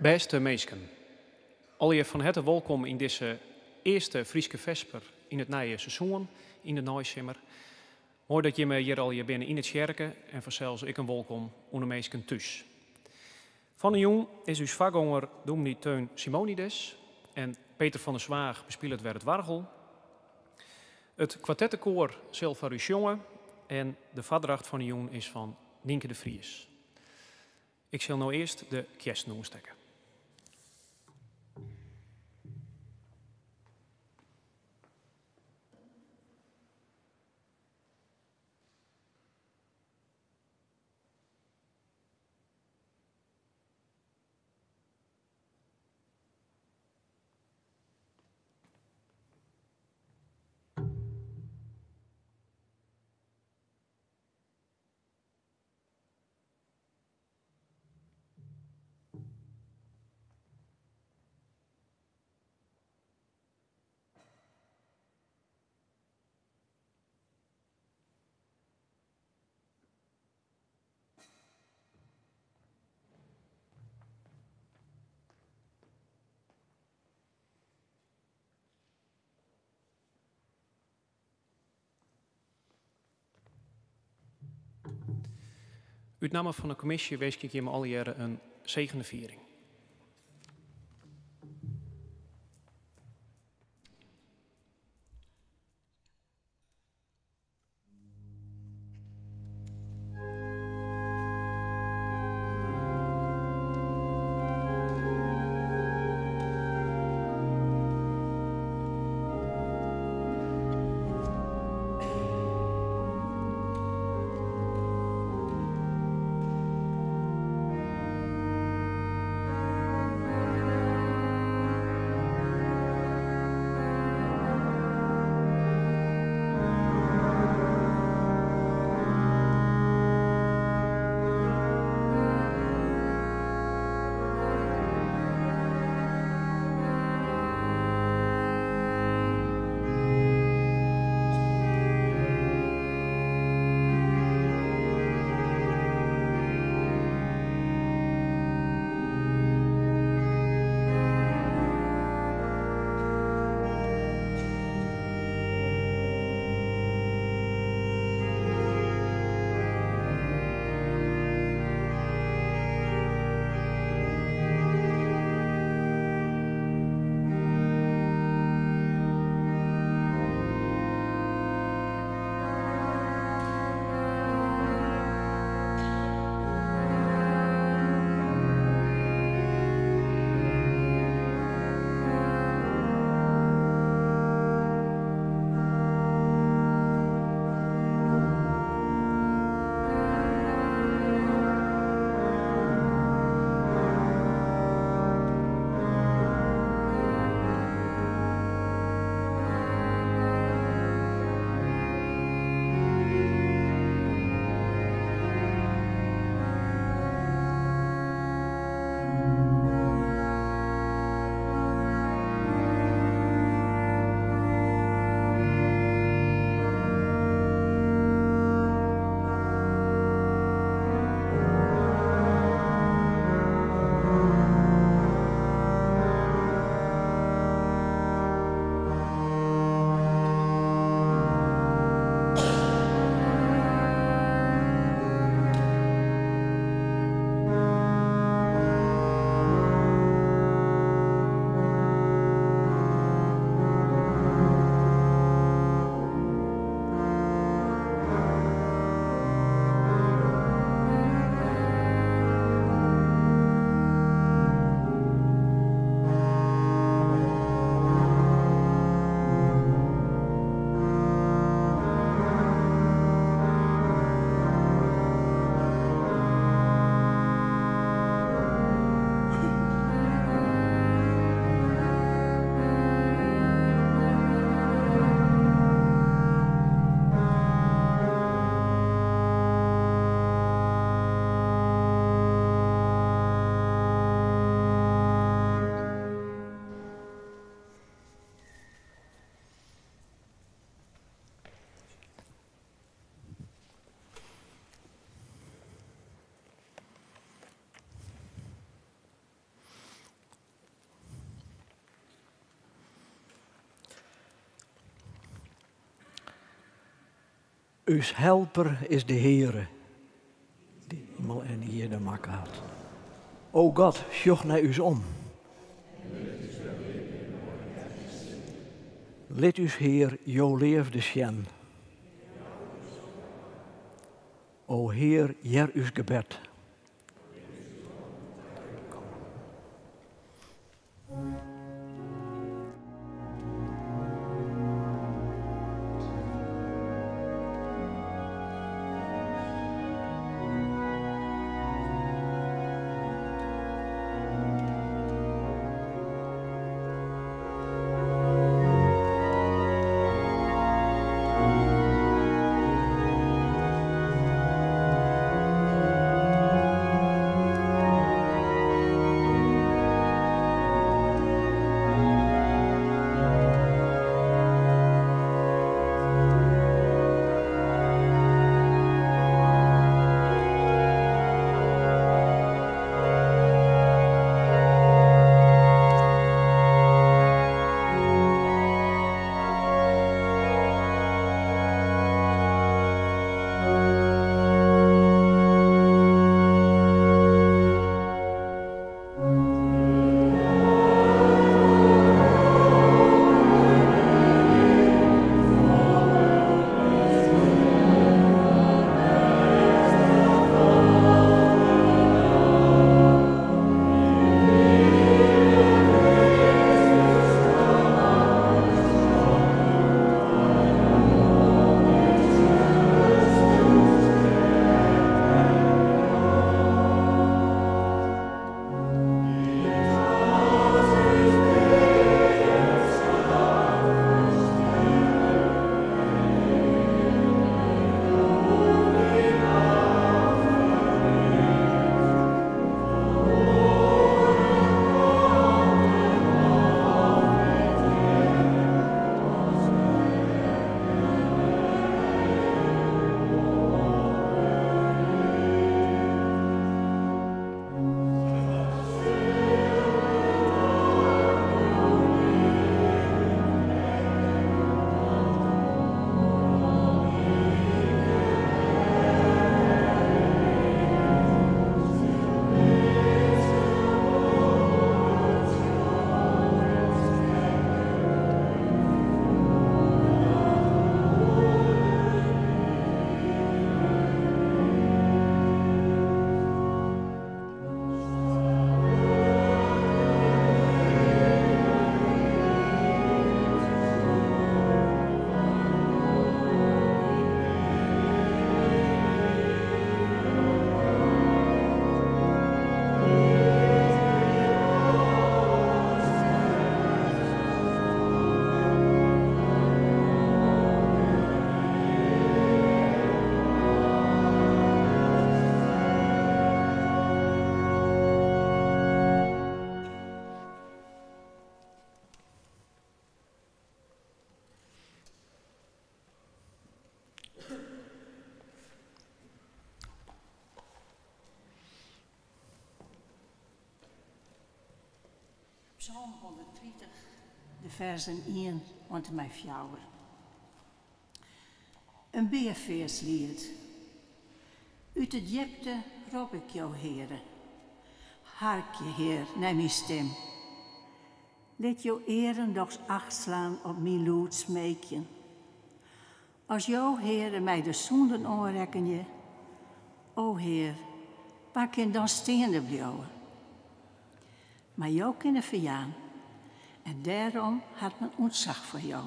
Beste meesken, al je van harte welkom in deze eerste Frieske Vesper in het nieuwe seizoen, in de Nooisimmer. Mooi dat je me hier al je binnen in het sjerken en vanzelfs ik een welkom onder meesken thuis. Van de jong is uw vagonger dominee Teun Simonides en Peter van der Zwaag bespeelt weer het wargel. Het kwartettenkoor Silva Jongen en de vadracht van de jong is van Nienke de Vries. Ik zal nou eerst de kerstnoem stekken. Uit naam van de commissie wees ik je al jaren een zegende viering. Us helper is de Heere, die hemel en hier de makaat. O God, sjoch naar us om. Lid us Heer, jo leefde sjen. O Heer, jer us gebed. Psalm 130, de versen 1 want mij 4. Een beerveerslied. Uit het diepte roep ik jou, Heere. Hark je, Heer, naar mijn stem. Let jou eren dochs acht slaan op mijn lood smeekjen. Als jou, Heere, mij de zonden onrekken je, o Heer, waar kan dan steende blijven? Maar jou kunnen verjaan. En daarom had men ontzag voor jou.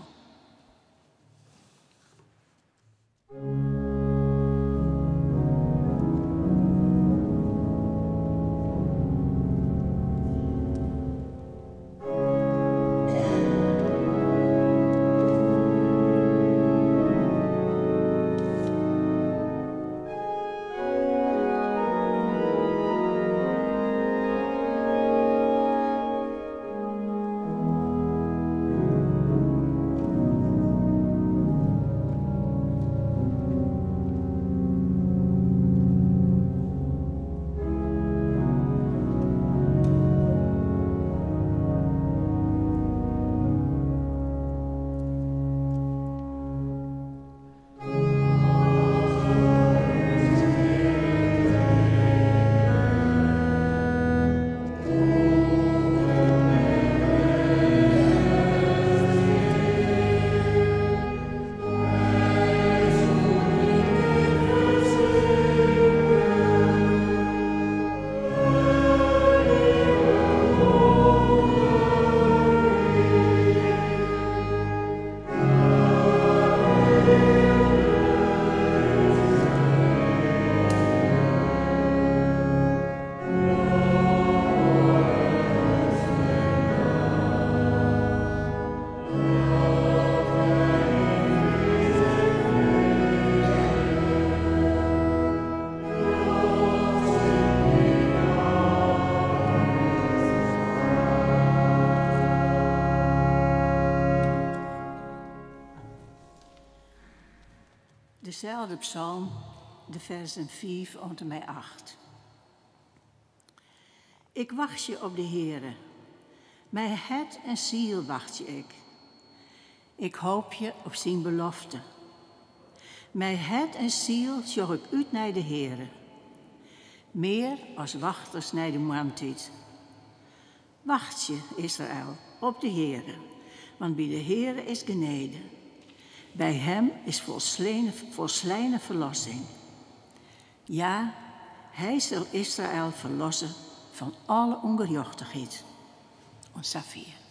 dezelfde psalm, de versen 5 tot mij 8. Ik wacht je op de Heere. Mijn hart en ziel wacht je ik. Ik hoop je op zijn belofte. Mijn hart en ziel zoek ik uit naar de Heere. Meer als wachters naar de maaltijd. Wacht je, Israël, op de Heere, want bij de Heere is genade. Bij hem is volslijne verlossing. Ja, hij zal Israël verlossen van alle ongerechtigheid. Ons Safir.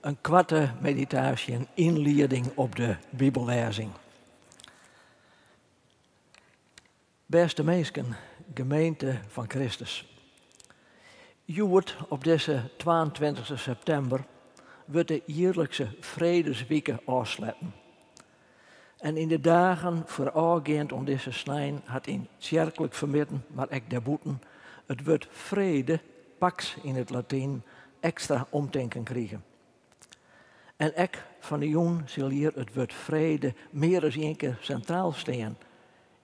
Een kwarte meditatie, een inleiding op de Bibellezing. Beste mensen, gemeente van Christus. Joert op deze 22 september wordt de jaarlijkse Vredesweken afsluiten. En in de dagen voorafgaand om deze snijn had in kerkelijk vermitten, maar ook daarbuiten, het woord vrede, pax in het Latijn, extra omdenken krijgen. En ik van de jong zal hier het woord vrede meer dan één keer centraal staan.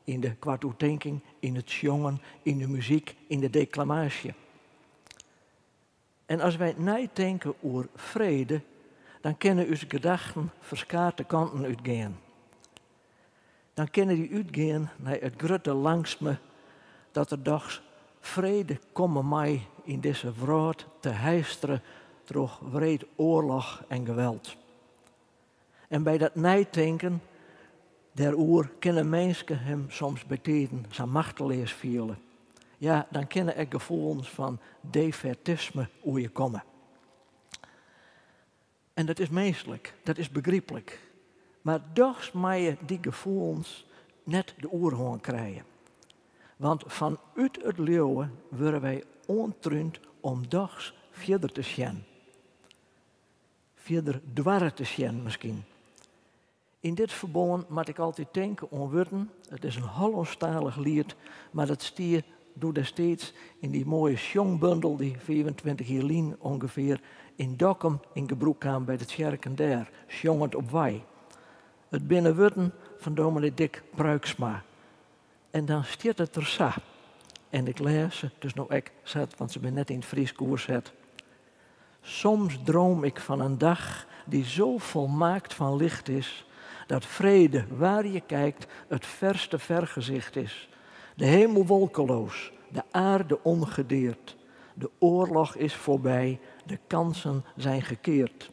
In de kwartoedenking, in het zongen, in de muziek, in de declamatie. En als wij nadenken over vrede, dan kunnen onze gedachten verschillende kanten uitgaan. Dan kunnen die uitgaan naar het grote langsme dat er dags vrede komen mij in deze wereld te heisteren door wreed oorlog en geweld. En bij dat nadenken daarover kunnen mensen hem soms beteden zijn machteloos voelen. Ja, dan kunnen er gevoelens van defaitisme over je komen. En dat is menselijk, dat is begrijpelijk. Maar toch mag je die gevoelens net de oorhoorn krijgen. Want vanuit het leeuwen worden wij ontruimd om dags verder te zien. Verder dwarren te zien misschien. In dit verband moet ik altijd denken aan Wutten. Het is een Hollandstalig lied, maar dat stier doe destijds in die mooie sjongbundel die 25 jaar geleden ongeveer in Dokkum in gebruik kwam bij de kerken daar. Sjongend op Wei. Het binnen Wutten van dominee Dick Pruiksma. En dan stiert het er zo. En ik lees ze, dus nog ik zet, want ze ben net in het Fries koers zet. Soms droom ik van een dag die zo volmaakt van licht is, dat vrede, waar je kijkt, het verste vergezicht is. De hemel wolkeloos, de aarde ongedeerd. De oorlog is voorbij, de kansen zijn gekeerd.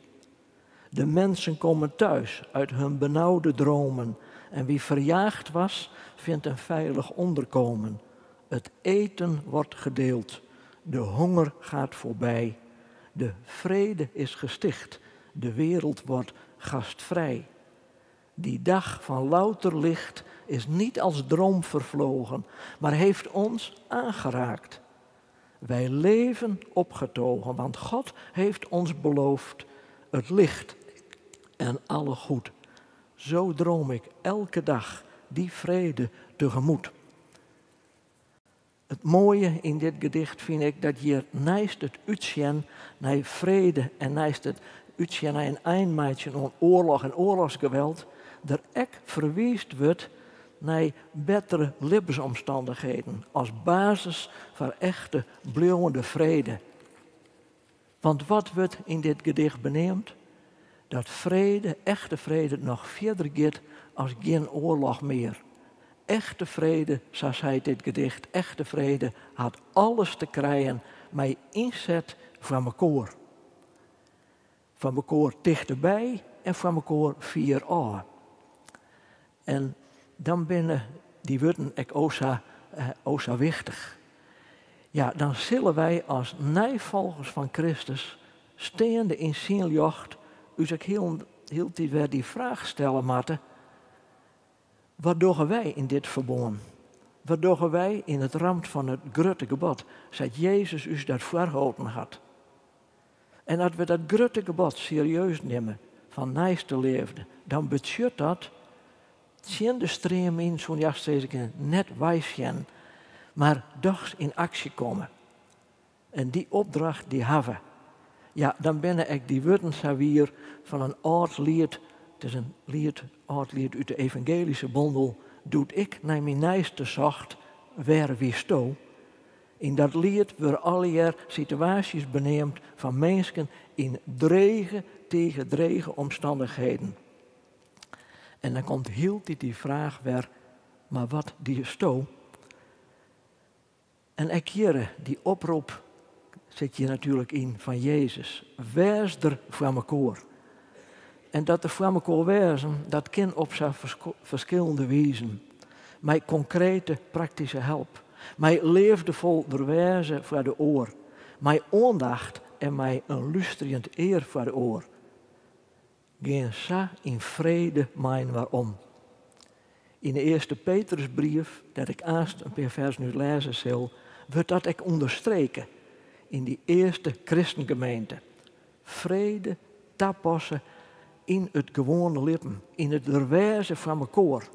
De mensen komen thuis uit hun benauwde dromen. En wie verjaagd was, vindt een veilig onderkomen. Het eten wordt gedeeld. De honger gaat voorbij. De vrede is gesticht. De wereld wordt gastvrij. Die dag van louter licht is niet als droom vervlogen, maar heeft ons aangeraakt. Wij leven opgetogen, want God heeft ons beloofd het licht en alle goed. Zo droom ik elke dag die vrede tegemoet. Het mooie in dit gedicht vind ik dat je naast het uitzien naar vrede en naast het uitzien naar een eindmaatje aan oorlog en oorlogsgeweld, er ook verweest wordt naar betere levensomstandigheden als basis voor echte blijvende vrede. Want wat wordt in dit gedicht benoemd? Dat vrede, echte vrede, nog verder gaat als geen oorlog meer. Echte vrede, zo zei dit gedicht, echte vrede had alles te krijgen met inzet van elkaar. Van elkaar dichterbij en van elkaar vieraf. En dan binnen die woorden ook zo wichtig. Ja, dan zullen wij als nijvolgers van Christus, steende in zijn jocht, dus ik heel weer die vraag stellen moeten. Wat doen wij in dit verbond? Wat doen wij in het ramt van het grote gebod? Dat Jezus u dat voorgehouden had. En dat we dat grote gebod serieus nemen, van naaste leefde, dan betekent dat, zien de stream in zo'n jachtsteken net wijsjen, maar toch in actie komen. En die opdracht die hebben. Ja, dan ben ik die woorden weer van een oud lied. Het is een oud lied uit de evangelische bondel. Doet ik naar mijn naaste zocht, waar wie sto. In dat lied worden alle situaties benoemd van mensen in tegen drege omstandigheden. En dan komt heel die vraag weer, maar wat die sto? En ik hier, die oproep zit je natuurlijk in van Jezus. Wees er voor elkaar. En dat er voor elkaar wezen, dat kan op zijn verschillende wijzen. Met concrete, praktische hulp. Met leefdevol doorwijzen voor de oor. Met aandacht en met een luisterend eer voor de oor. Geen sa in vrede mijn waarom. In de eerste Petrusbrief, dat ik aanst een paar vers nu lezen zal, wordt dat ik onderstreken. In die eerste christengemeente. Vrede, tapassen in het gewone leven, in het doorwijzen van elkaar.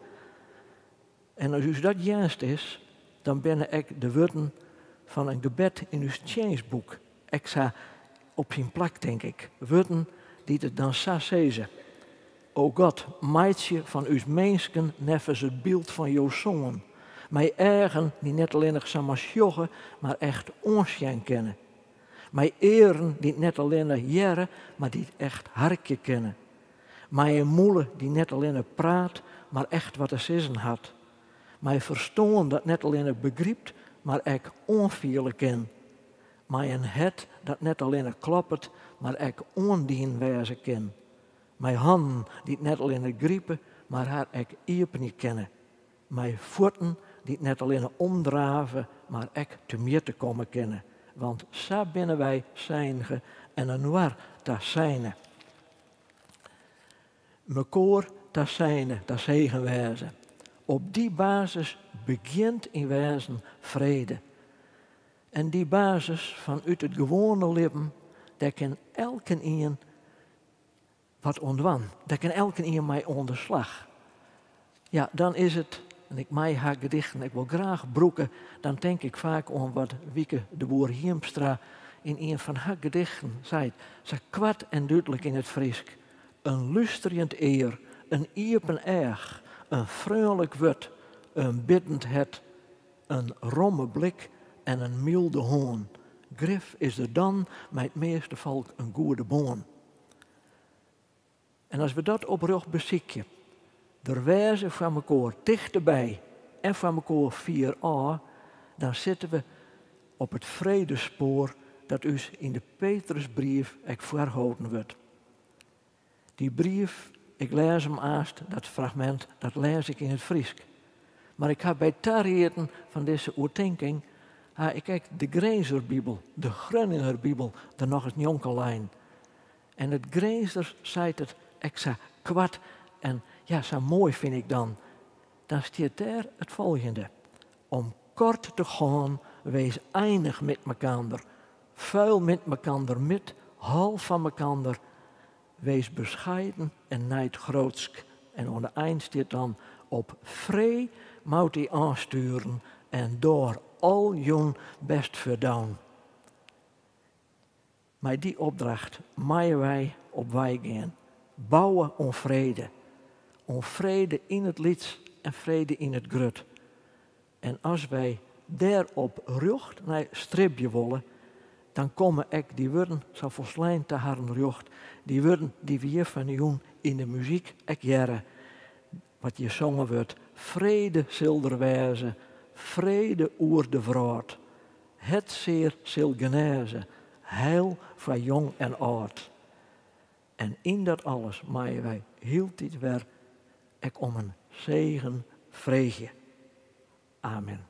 En als dat juist is, dan ben ik de woorden van een gebed in uw changebroek. Ik zou op zijn plak, denk ik, woorden die het dan zo zeggen. O God, maait je van uw mensen neffens het beeld van jouw zoon. Mij eigen die net alleen nog samen sjoggen, maar echt onschijn kennen. Mij eren die net alleen nog jaren, maar die het echt hartje kennen. Mij een moeder die net alleen nog praat, maar echt wat te zeggen had. Mij verstaan dat net alleen nog begrijpt, maar ik onvielen ken. Mij een het dat net alleen nog klopt, maar ik ondien wijzen ken. Mijn handen die het net alleen nog griepen, maar haar ik iep niet kennen. Mijn voeten die het net alleen nog omdraven, maar ik te meer te komen kennen. Want zo binnen wij zijnge en een waar te zijne. Mekaar te zijne, te zegenwijzen. Op die basis begint in wezen vrede. En die basis vanuit het gewone leven, daar kan elke een wat ontwan. Daar kan elke een mij onderslag. Ja, dan is het, en ik mij haar gedichten, ik wil graag broeken, dan denk ik vaak aan wat Wieke de Boer Hiemstra in een van haar gedichten zei. Ze kwart en duidelijk in het Friesk. Een luisterend eer, een iepen erg, een vrolijk wut, een biddend het, een romme blik en een milde hoon. Grif is er dan met het meeste volk een goede boon. En als we dat op rug bezieken, er wijzen van elkaar dichterbij en van elkaar 4a, dan zitten we op het vredespoor dat u in de Petrusbrief ook voorhouden wordt. Die brief, ik lees hem aast, dat fragment, dat lees ik in het Friesk. Maar ik heb bij tarrieten van deze oordenking, ik kijk de Grenzerbibel, de Groningerbibel, er nog eens jonkelijn. En het Grenzer zei het extra kwart. En ja, zo mooi vind ik dan. Dan staat daar het volgende. Om kort te gaan, wees eindig met mekander. Vuil met mekander met, half van mekander. Wees bescheiden en niet grootsk. En aan de eind staat dan op vrij moet hij aansturen en door al jong best verdaan. Maar die opdracht maaien wij op wij gaan. Bouwen om vrede. Om vrede in het lied en vrede in het grut. En als wij daarop rucht naar stripje willen, dan komen ook die woorden zo volslijn te haren rucht. Die woorden die we hier van doen in de muziek ook jaren. Wat je zongen wordt. Vrede zilder wijze, vrede oer de vrood. Het zeer zil genezen, heil voor jong en oud. En in dat alles maaien wij hield dit weer ook om een zegen vreegje. Amen.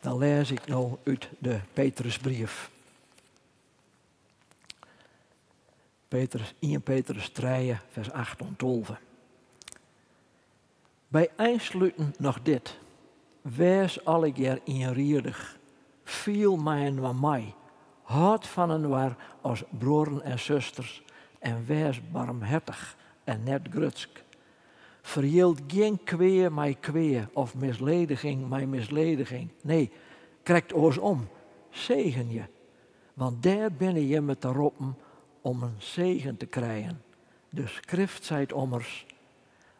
Dan lees ik nou uit de Petrusbrief. 1 Petrus 3, vers 8 en 12. Bij einsluiten nog dit. Wees alle keer inriedig. Viel mij en van mij. Houd van een waar als broeren en zusters. En wees barmhartig en net grutsk. Verhield geen kwee mij kwee of mislediging mij mislediging. Nee, krijgt oors om. Zegen je. Want daar ben je met te roepen om een zegen te krijgen. De schrift zei ommers.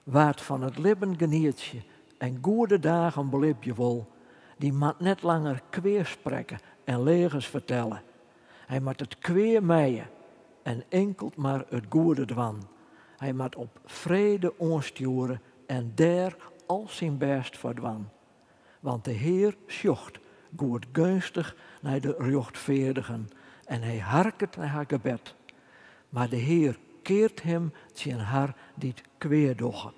Waard van het leven geniet je en goede dagen beleef je wel. Die moet net langer kwee spreken en legens vertellen. Hij moet het kwee meien en enkelt maar het goede dwan. Hij moet op vrede onsturen en daar al zijn best verdwan. Want de Heer sjocht goed gunstig naar de rechtvaardigen en hij harket naar haar gebed. Maar de Heer keert hem zijn haar die het kwee doggen.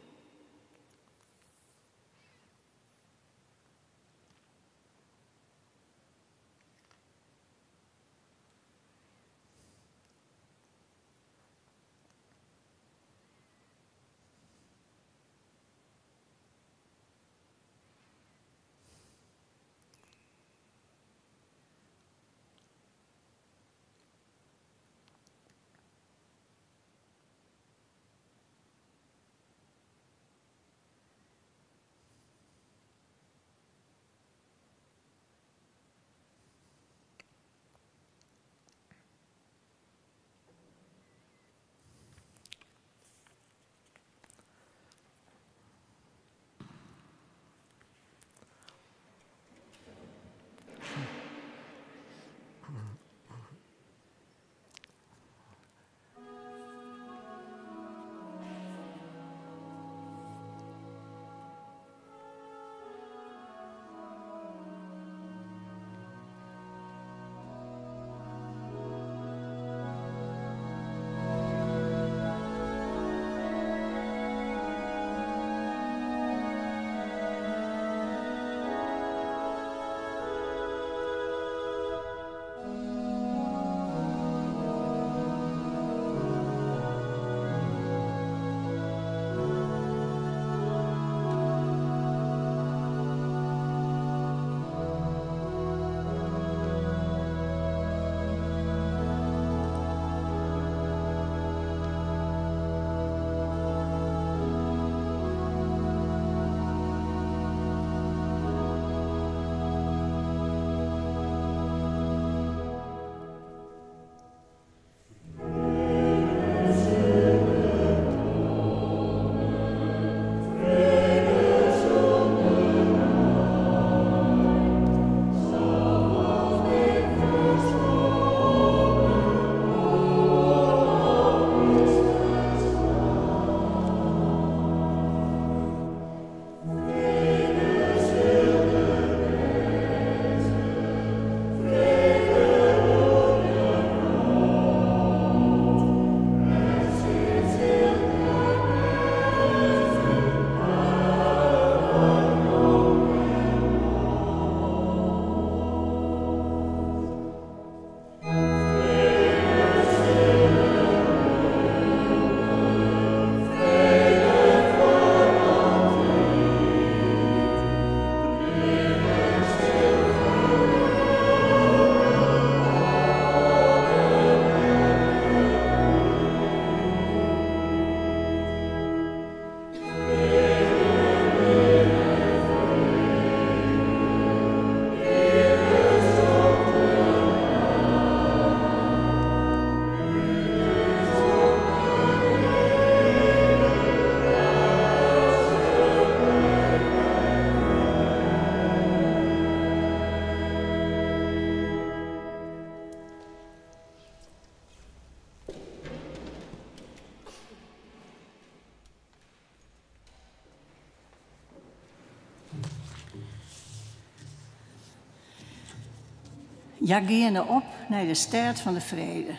Ja, gaan op naar de stad van de vrede.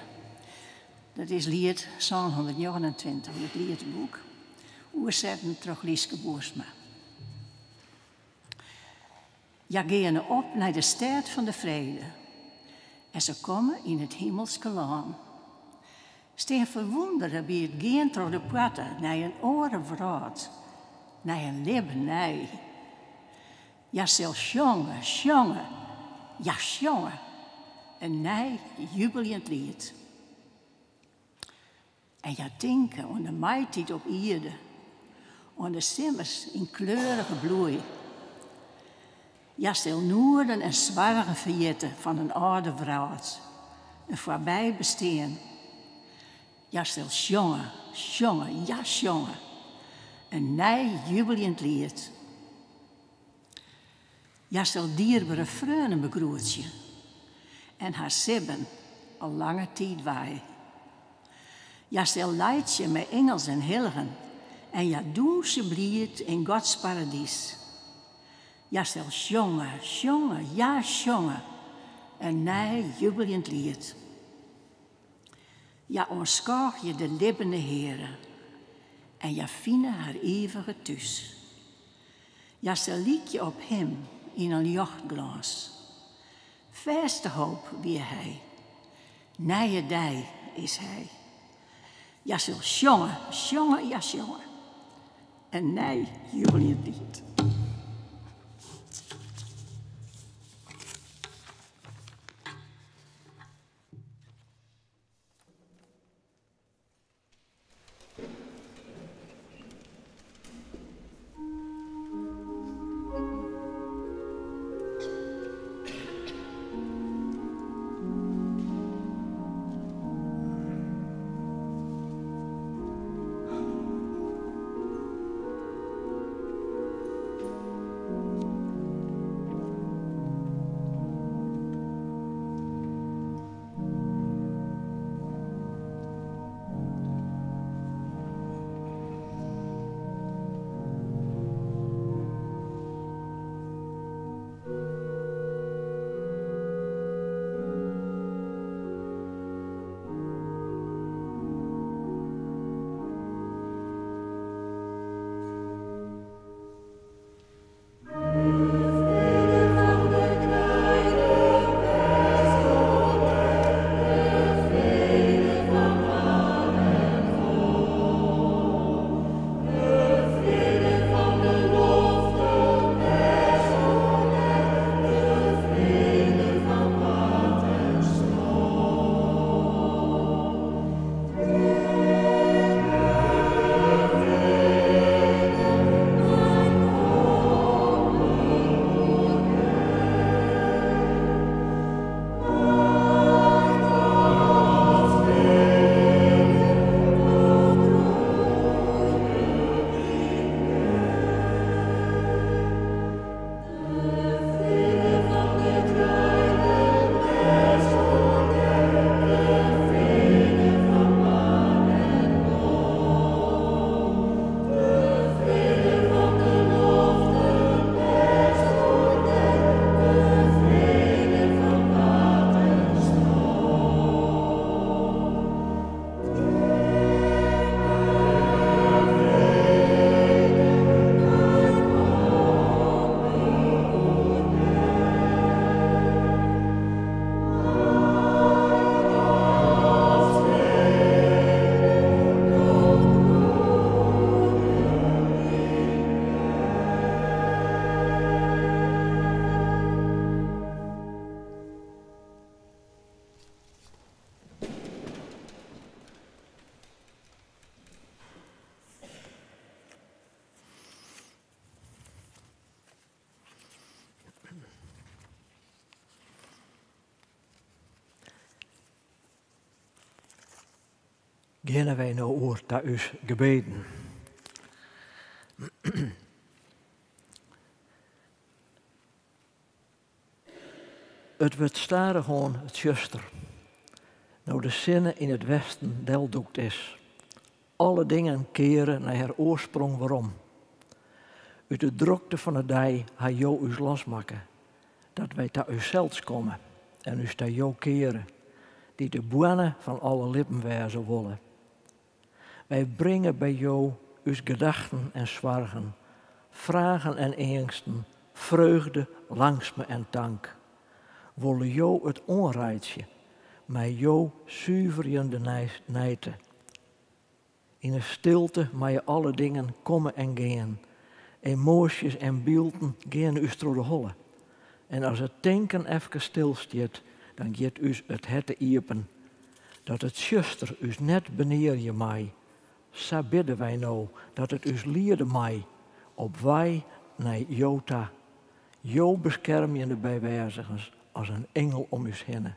Dat is lied 129, het liedboek. Oerzetten terug Lieske Boersma. Ja, gaan op naar de stad van de vrede. En ze komen in het hemelske land. Steen verwonderen bij het gaan door de poorten naar een oren vraat, naar een lebenij. Ja, zelfs jongen, ja, jongen. Een nij jubelend lied. En ja, denken aan de maaitijd op Ierde, aan de simmers in kleurige bloei. Ja, stil noorden en zwarige verjetten van een oude vrouw, een voorbij bestaan. Ja, stil jongen, ja, jongen. Een nij jubelend lied. Ja, stil dierbare vreugden begroetje. En haar sibben al lange tijd wij. Ja, stel leidje met engels en hilgen. En ja, doe ze blied in Gods paradies. Ja, stel jongen, ja, jongen. Een nij jubelend lied. Ja, onschouw je de lippende Heere. En ja, fine haar eeuwige thuis. Ja, stel liek je op hem in een jachtglas. Verste hoop wie hij. Nije dij is hij. Ja, zo jongen, ja, jongen. En nee, jubelend lied. Gaan wij nou oor naar uw gebeden. Het wordt stadig gewoon het juster. Nou de zinnen in het westen deldoekt is. Alle dingen keren naar haar oorsprong waarom. Uit de drukte van de dij ha jou us losmaken. Dat wij naar uzelfs komen en u staat jou keren, die de boenen van alle lippen wezen willen. Wij brengen bij jou uw gedachten en zwargen, vragen en angsten, vreugde, langsme en dank. Willen jou het onrijtje, maar jou zuiverende nijten. In een stilte maar je alle dingen komen en gaan. Emoties en beelden gaan u door de holle. En als het denken even stilstaat, dan gaat u het hette iepen. Dat het zuster u net beneer je mij. Zo bidden wij nou, dat het u lierde mij. Op wij naar Jota. Jo beschermjende bijwijzigers als een engel om u heen.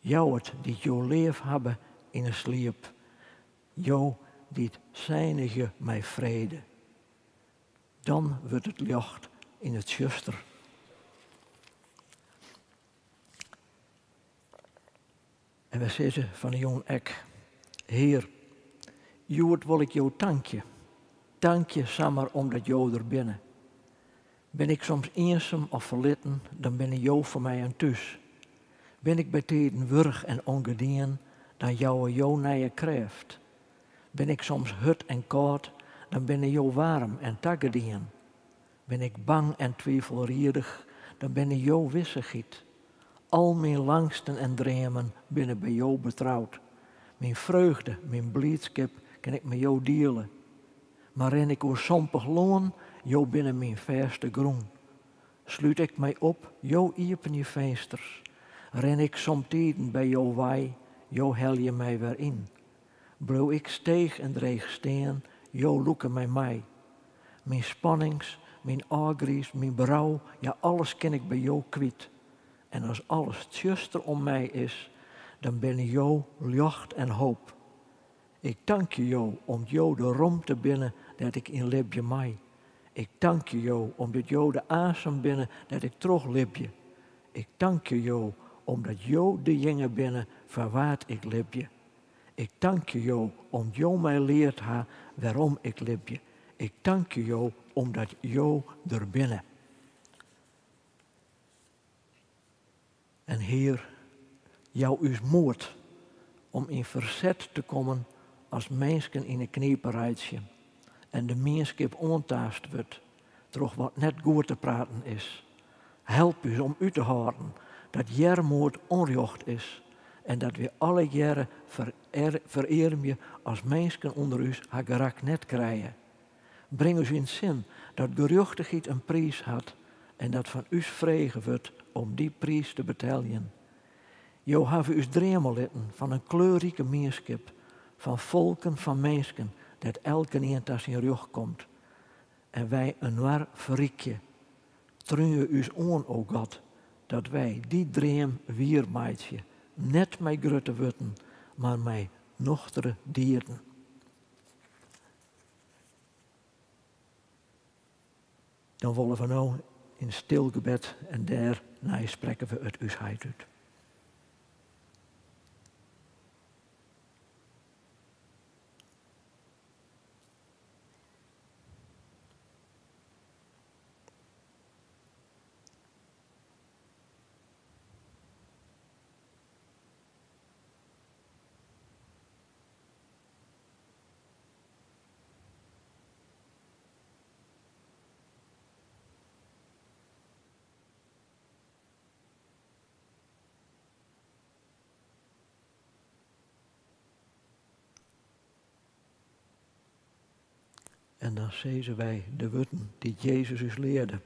Jou het die jou leef hebben in een sliep. Jou die het zijnige mij vrede. Dan wordt het licht in het zuster. En we zeggen van de jong ek, Heer, Jood wil ik jou dankje. Dank je samen omdat jou er binnen. Ben ik soms eenzaam of verlitten, dan ben je jou voor mij een thuis. Ben ik bij tijden wurg en ongedien, dan jou naar je krijgt. Ben ik soms hut en koud, dan ben je jou warm en taggedien. Ben ik bang en twijfelrierig, dan ben je jou wissegiet. Al mijn langsten en dromen binnen bij jou betrouwd. Mijn vreugde, mijn blijdschap kan ik met jou delen. Maar ren ik oor sompig loon, jou binnen mijn verste groen. Sluit ik mij op, jou iepen je vensters. Ren ik somtijden bij jou wei, jou hel je mij weer in. Blauw ik steeg en dreig steen, jou loeken mij. Mijn spannings, mijn agries, mijn berouw, ja alles ken ik bij jou kwijt. En als alles tjuster om mij is, dan ben jou licht en hoop. Ik dank je jou om jou de rom te binnen dat ik in libje mij. Ik dank je jou omdat jou de asem binnen dat ik terug libje. Ik dank je jou omdat jou de jongen binnen van waard ik libje. Ik dank je jou omdat jou mij leert ha waarom ik libje. Ik dank je jou omdat jou er binnen. En Heer, jou is moed om in verzet te komen als mensen in een knieperijtje en de meenschap ontaast wordt, toch wat net goed te praten is. Help u om u te houden dat jermoord onrecht is en dat we alle jaren vereren je als mensen onder u haar gerak net krijgen. Breng ons in zin dat geruchtigheid een prijs had en dat van u vregen wordt om die prijs te betalen. Jo hebben u dromen litten van een kleurrijke meenschap, van volken, van mensen, dat elke een tas zijn rug komt. En wij een waar verriekje. Trunje u on, o God, dat wij die droom wiermaatje, net mij grutte wutten, maar mij nochtere dieren. Dan willen we nou in stil gebed en daarna spreken we het uitsheid uit. En dan zezen wij de woorden die Jezus ons leerde.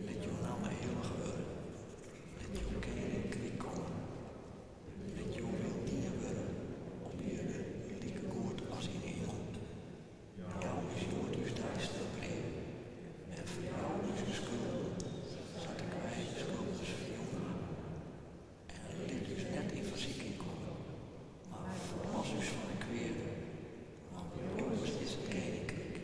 Let jou naam heilig worden. Let jou koninkrijk komen. Let jou wil dienen worden. Op jede lieke goed als in hemel. Jou is jou dus duister breed. En voor jou is uw schuld. Zat ik wij de schulders verjongen. En liet dus net in verzieking komen. Maar verlos us van de kweren. Want Joos is het koninkrijk.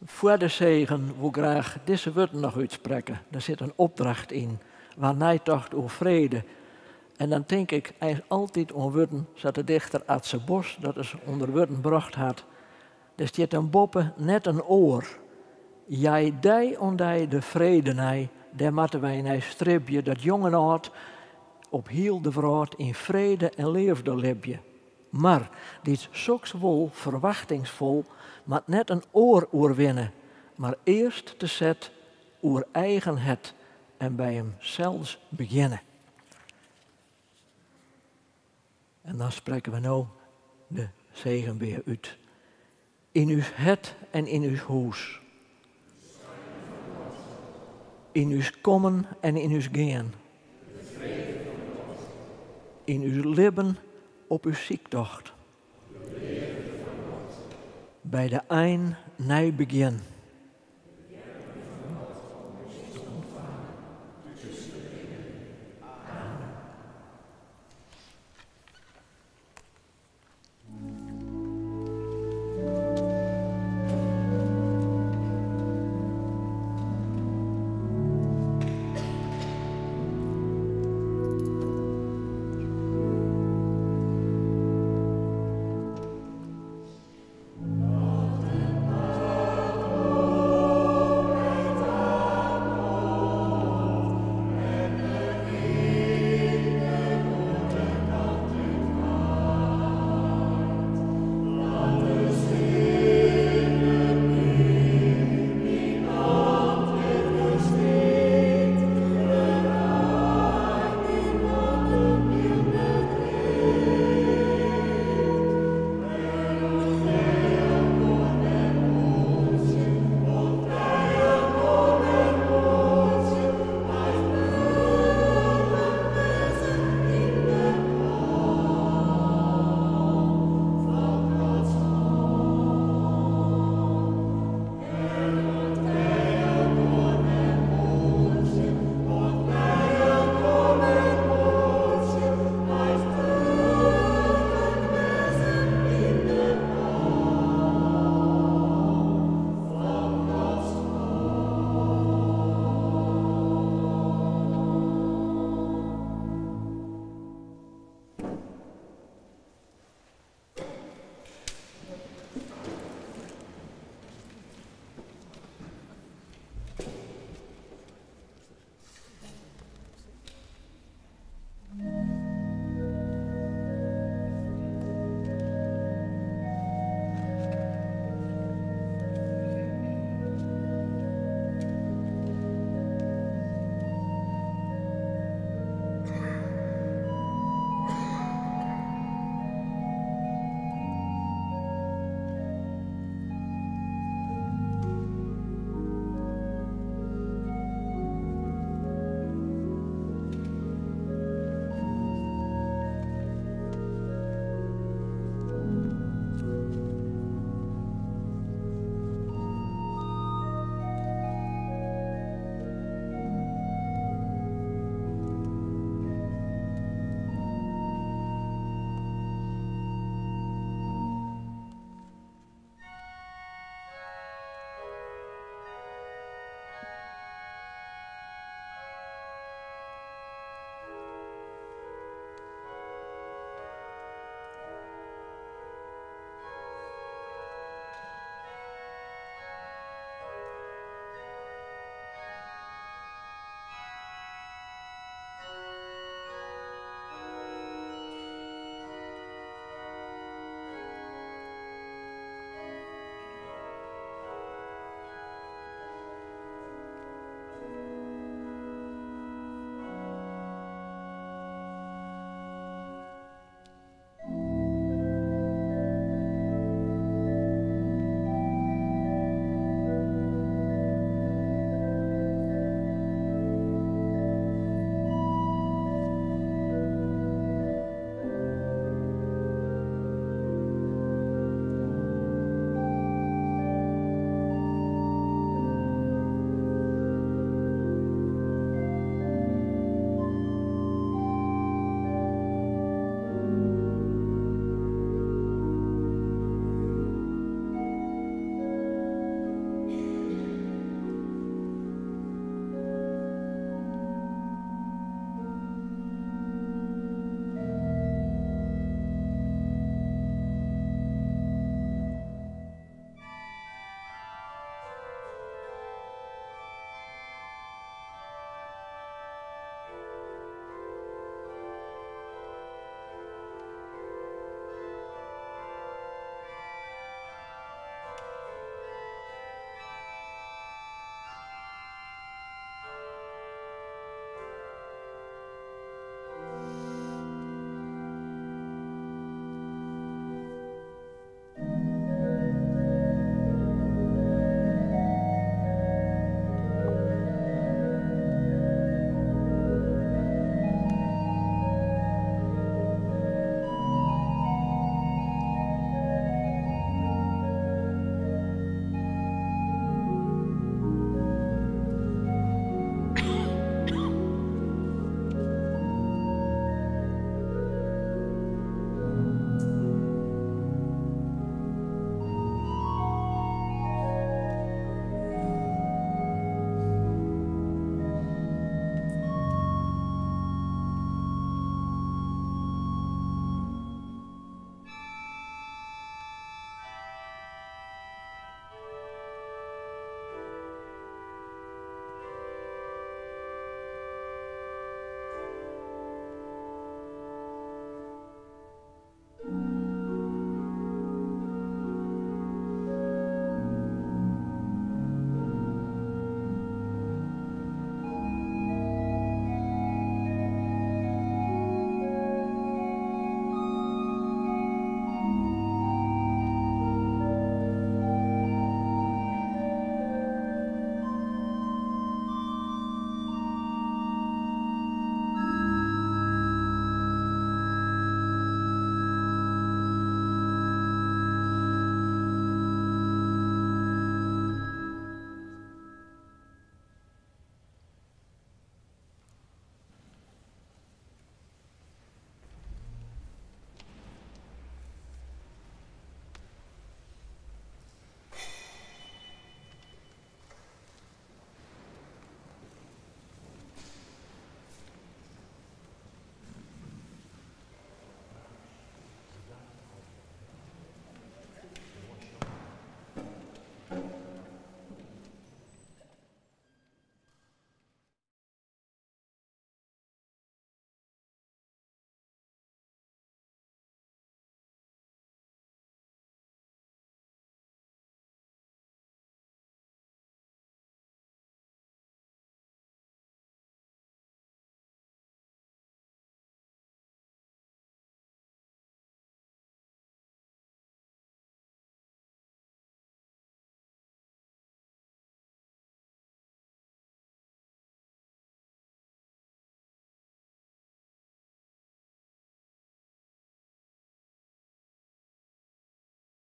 Voor de zegen wil ik graag deze woorden nog uitspreken. Er zit een opdracht in, waar nijtocht over vrede. En dan denk ik altijd aan woorden, zoals de dichter Atse Bos, dat is onder woorden bracht had. Er zit een boppen net een oor. Jij dij ondij de vrede nij, daar moeten wij nij stribje dat jonge oud op heel de vrouw in vrede en leefde lebje. Maar dit zoks vol, verwachtingsvol, maar net een oor oerwinnen, maar eerst te zet oer eigen het en bij hem zelfs beginnen. En dan spreken we nou de zegen weer uit. In uw het en in uw huis. In uw komen en in uw gaan. In uw leven op uw ziektocht. Bij de eind nij begin.